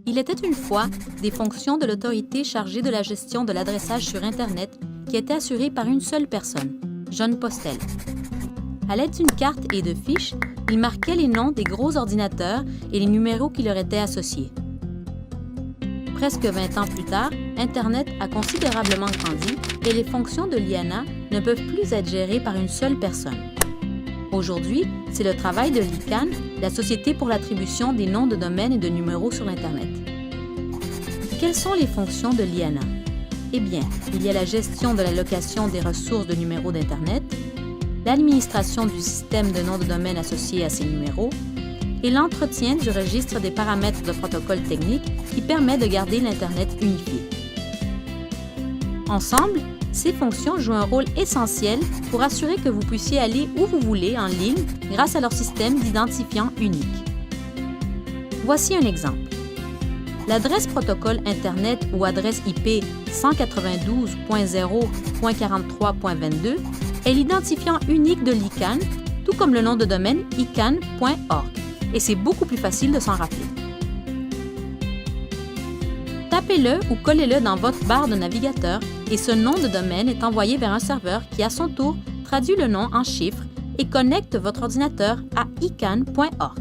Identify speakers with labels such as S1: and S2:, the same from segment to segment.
S1: Il était une fois des fonctions de l'autorité chargée de la gestion de l'adressage sur Internet qui étaient assurées par une seule personne, John Postel. À l'aide d'une carte et de fiches, il marquait les noms des gros ordinateurs et les numéros qui leur étaient associés. Presque 20 ans plus tard, Internet a considérablement grandi et les fonctions de l'IANA ne peuvent plus être gérées par une seule personne. Aujourd'hui, c'est le travail de l'ICANN, la Société pour l'attribution des noms de domaine et de numéros sur Internet. Quelles sont les fonctions de l'IANA? Eh bien, il y a la gestion de l'allocation des ressources de numéros d'Internet, l'administration du système de noms de domaine associés à ces numéros et l'entretien du registre des paramètres de protocole technique qui permet de garder l'Internet unifié. Ensemble, ces fonctions jouent un rôle essentiel pour assurer que vous puissiez aller où vous voulez en ligne grâce à leur système d'identifiant unique. Voici un exemple. L'adresse protocole Internet ou adresse IP 192.0.43.22 est l'identifiant unique de l'ICANN, tout comme le nom de domaine icann.org, et c'est beaucoup plus facile de s'en rappeler. Tapez-le ou collez-le dans votre barre de navigateur et ce nom de domaine est envoyé vers un serveur qui, à son tour, traduit le nom en chiffres et connecte votre ordinateur à icann.org.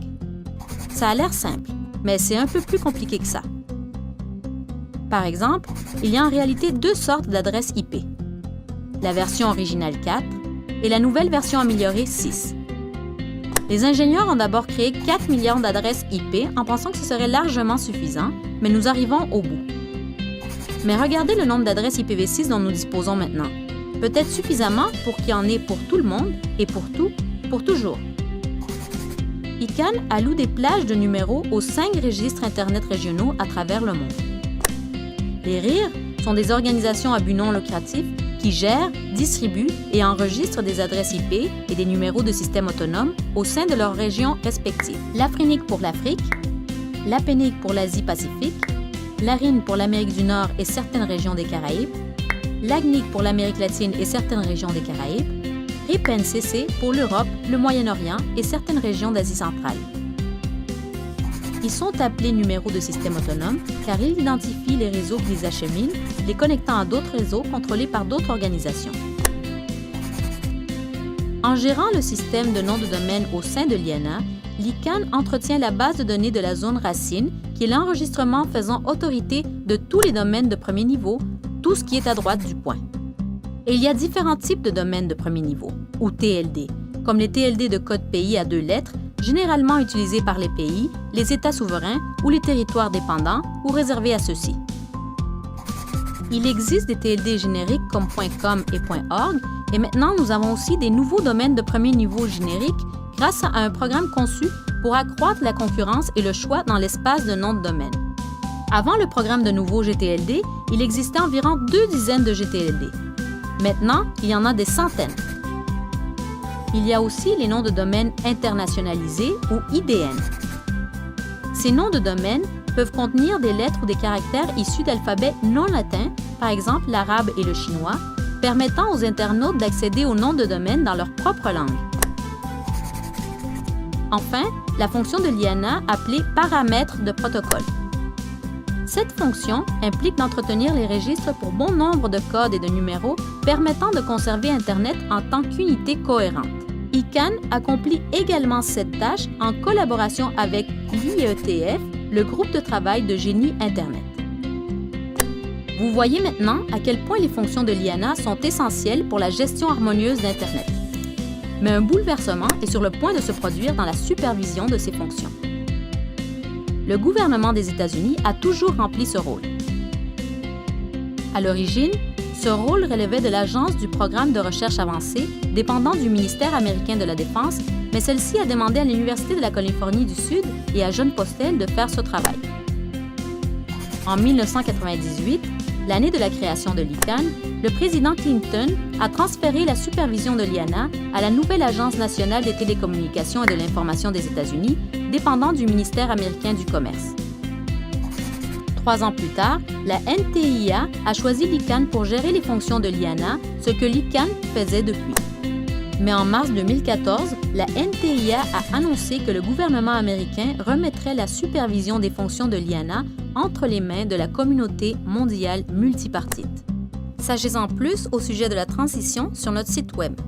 S1: Ça a l'air simple, mais c'est un peu plus compliqué que ça. Par exemple, il y a en réalité deux sortes d'adresses IP. La version originale 4 et la nouvelle version améliorée 6. Les ingénieurs ont d'abord créé 4 millions d'adresses IP en pensant que ce serait largement suffisant, mais nous arrivons au bout. Mais regardez le nombre d'adresses IPv6 dont nous disposons maintenant. Peut-être suffisamment pour qu'il y en ait pour tout le monde et pour tout, pour toujours. ICANN alloue des plages de numéros aux 5 registres Internet régionaux à travers le monde. Les RIR sont des organisations à but non lucratif qui gèrent, distribuent et enregistrent des adresses IP et des numéros de systèmes autonomes au sein de leurs régions respectives. L'AFRINIC pour l'Afrique, l'APENIC pour l'Asie-Pacifique, l'ARIN pour l'Amérique du Nord et certaines régions des Caraïbes, l'AGNIC pour l'Amérique latine et certaines régions des Caraïbes, RIP-NCC pour l'Europe, le Moyen-Orient et certaines régions d'Asie centrale. Ils sont appelés numéros de système autonome car ils identifient les réseaux qui les acheminent, les connectant à d'autres réseaux contrôlés par d'autres organisations. En gérant le système de noms de domaine au sein de l'IANA, l'ICANN entretient la base de données de la zone racine, qui est l'enregistrement faisant autorité de tous les domaines de premier niveau, tout ce qui est à droite du point. Et il y a différents types de domaines de premier niveau, ou TLD, comme les TLD de code pays à 2 lettres, généralement utilisés par les pays, les États souverains ou les territoires dépendants ou réservés à ceux-ci. Il existe des TLD génériques comme .com et .org, et maintenant nous avons aussi des nouveaux domaines de premier niveau génériques grâce à un programme conçu pour accroître la concurrence et le choix dans l'espace de noms de domaine. Avant le programme de nouveaux GTLD, il existait environ 2 dizaines de GTLD. Maintenant, il y en a des centaines. Il y a aussi les noms de domaine internationalisés ou IDN. Ces noms de domaine peuvent contenir des lettres ou des caractères issus d'alphabets non latins, par exemple l'arabe et le chinois, permettant aux internautes d'accéder aux noms de domaine dans leur propre langue. Enfin, la fonction de l'IANA appelée paramètres de protocole. Cette fonction implique d'entretenir les registres pour bon nombre de codes et de numéros permettant de conserver Internet en tant qu'unité cohérente. ICANN accomplit également cette tâche en collaboration avec l'IETF, le groupe de travail de génie Internet. Vous voyez maintenant à quel point les fonctions de l'IANA sont essentielles pour la gestion harmonieuse d'Internet. Mais un bouleversement est sur le point de se produire dans la supervision de ces fonctions. Le gouvernement des États-Unis a toujours rempli ce rôle. À l'origine, ce rôle relevait de l'Agence du programme de recherche avancée, dépendant du ministère américain de la Défense, mais celle-ci a demandé à l'Université de la Californie du Sud et à John Postel de faire ce travail. En 1998, l'année de la création de l'ICANN, le président Clinton a transféré la supervision de l'IANA à la nouvelle Agence nationale des télécommunications et de l'information des États-Unis, dépendant du ministère américain du Commerce. 3 ans plus tard, la NTIA a choisi l'ICANN pour gérer les fonctions de l'IANA, ce que l'ICANN faisait depuis. Mais en mars 2014, la NTIA a annoncé que le gouvernement américain remettrait la supervision des fonctions de l'IANA entre les mains de la communauté mondiale multipartite. Sachez-en plus au sujet de la transition sur notre site Web.